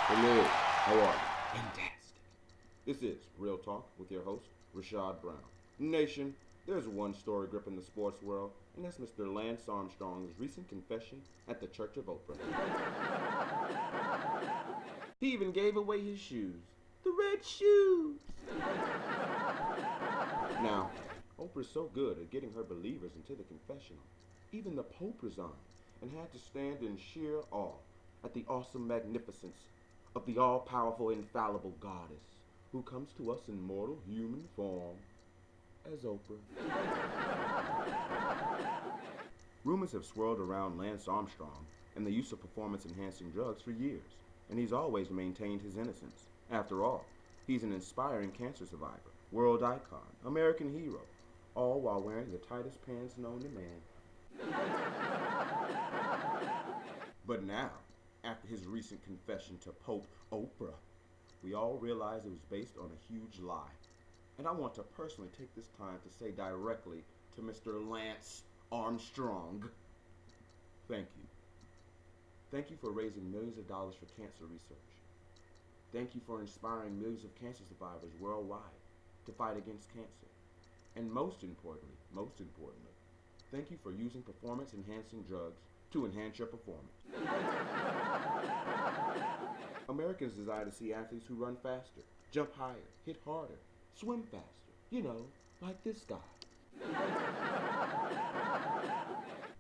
Hello, how are you? Fantastic. This is Real Talk with your host, Rashad Brown. Nation, there's one story gripping the sports world, and that's Mr. Lance Armstrong's recent confession at the Church of Oprah. He even gave away his shoes. The red shoes! Now, Oprah's so good at getting her believers into the confessional. Even the Pope resigned and had to stand in sheer awe at the awesome magnificence of the all-powerful, infallible goddess who comes to us in mortal human form as Oprah. Rumors have swirled around Lance Armstrong and the use of performance-enhancing drugs for years, and he's always maintained his innocence. After all, he's an inspiring cancer survivor, world icon, American hero, all while wearing the tightest pants known to man. But now, after his recent confession to Pope Oprah, we all realize it was based on a huge lie. And I want to personally take this time to say directly to Mr. Lance Armstrong, thank you. Thank you for raising millions of dollars for cancer research. Thank you for inspiring millions of cancer survivors worldwide to fight against cancer. And most importantly, thank you for using performance-enhancing drugs to enhance your performance. Americans desire to see athletes who run faster, jump higher, hit harder, swim faster. You know, like this guy.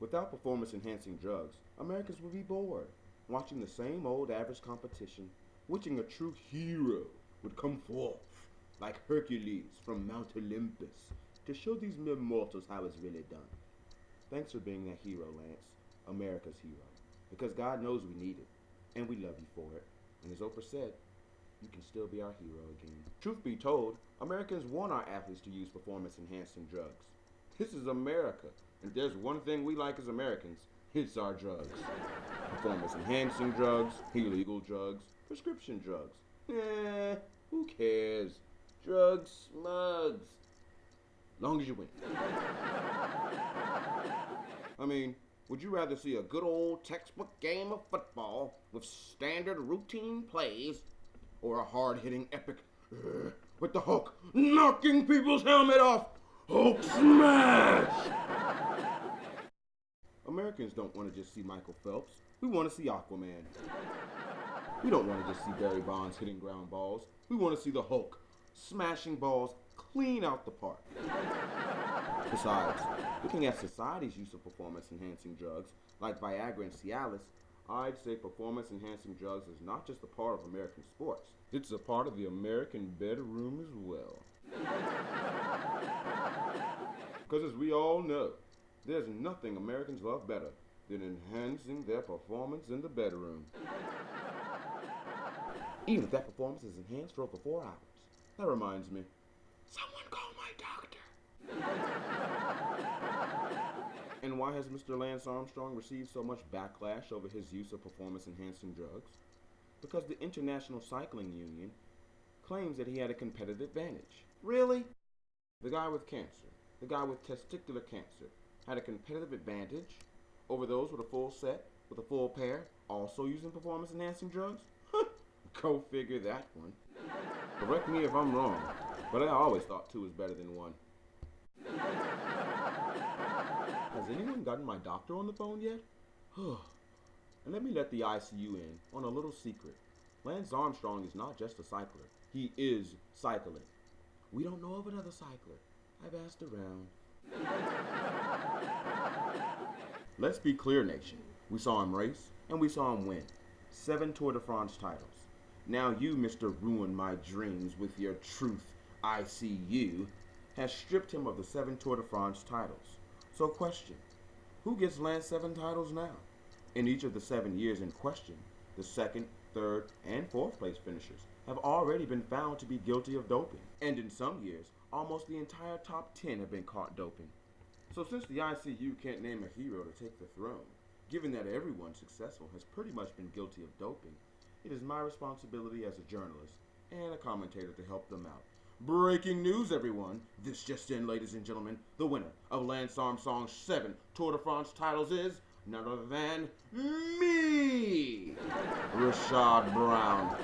Without performance-enhancing drugs, Americans would be bored, watching the same old average competition, wishing a true hero would come forth, like Hercules from Mount Olympus, to show these mere mortals how it's really done. Thanks for being that hero, Lance, America's hero, because God knows we need it, and we love you for it. And as Oprah said, you can still be our hero again. Truth be told, Americans want our athletes to use performance-enhancing drugs. This is America, and if there's one thing we like as Americans, it's our drugs. Performance-enhancing drugs, illegal drugs, prescription drugs. Who cares? Drugs, smugs. Long as you win. I mean, would you rather see a good old textbook game of football with standard routine plays, or a hard-hitting epic with the Hulk knocking people's helmet off? Hulk smash! Americans don't want to just see Michael Phelps. We want to see Aquaman. We don't want to just see Barry Bonds hitting ground balls. We want to see the Hulk smashing balls clean out the park. Besides, looking at society's use of performance-enhancing drugs, like Viagra and Cialis, I'd say performance-enhancing drugs is not just a part of American sports. It's a part of the American bedroom as well. Because as we all know, there's nothing Americans love better than enhancing their performance in the bedroom. Even if that performance is enhanced for over 4 hours. That reminds me, someone call my doctor. And why has Mr. Lance Armstrong received so much backlash over his use of performance-enhancing drugs? Because the International Cycling Union claims that he had a competitive advantage. Really? The guy with cancer, the guy with testicular cancer, had a competitive advantage over those with a full set, with a full pair, also using performance-enhancing drugs? Go figure that one. Correct me if I'm wrong, but I always thought 2 is better than 1. Has anyone gotten my doctor on the phone yet? And let me let the ICU in on a little secret. Lance Armstrong is not just a cycler. He is cycling. We don't know of another cycler. I've asked around. Let's be clear, nation. We saw him race, and we saw him win. 7 Tour de France titles. Now you, Mr. Ruin My Dreams with your truth ICU, has stripped him of the 7 Tour de France titles. So question, who gets Lance 7 titles now? In each of the 7 years in question, the 2nd, 3rd, and 4th place finishers have already been found to be guilty of doping. And in some years, almost the entire top 10 have been caught doping. So since the ICU can't name a hero to take the throne, given that everyone successful has pretty much been guilty of doping, it is my responsibility as a journalist and a commentator to help them out. Breaking news, everyone. This just in, ladies and gentlemen. The winner of Lance Armstrong's 7 Tour de France titles is none other than me. Rashad Brown.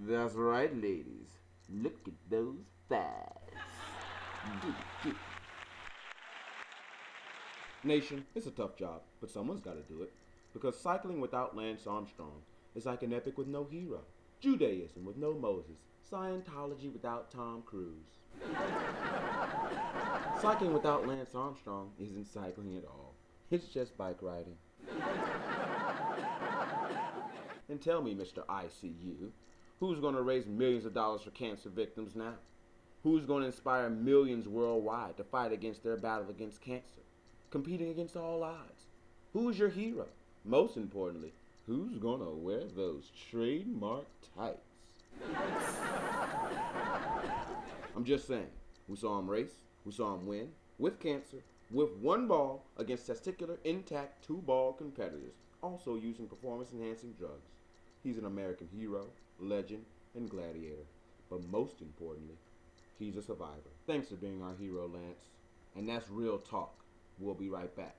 That's right, ladies. Look at those thighs. Nation, it's a tough job, but someone's got to do it. Because cycling without Lance Armstrong is like an epic with no hero, Judaism with no Moses, Scientology without Tom Cruise. Cycling without Lance Armstrong isn't cycling at all. It's just bike riding. And tell me, Mr. ICU, who's going to raise millions of dollars for cancer victims now? Who's going to inspire millions worldwide to fight against their battle against cancer, competing against all odds? Who's your hero? Most importantly, who's going to wear those trademark tights? I'm just saying, we saw him race, we saw him win, with cancer, with one ball against testicular intact two-ball competitors, also using performance-enhancing drugs. He's an American hero, legend, and gladiator. But most importantly, he's a survivor. Thanks for being our hero, Lance. And that's real talk. We'll be right back.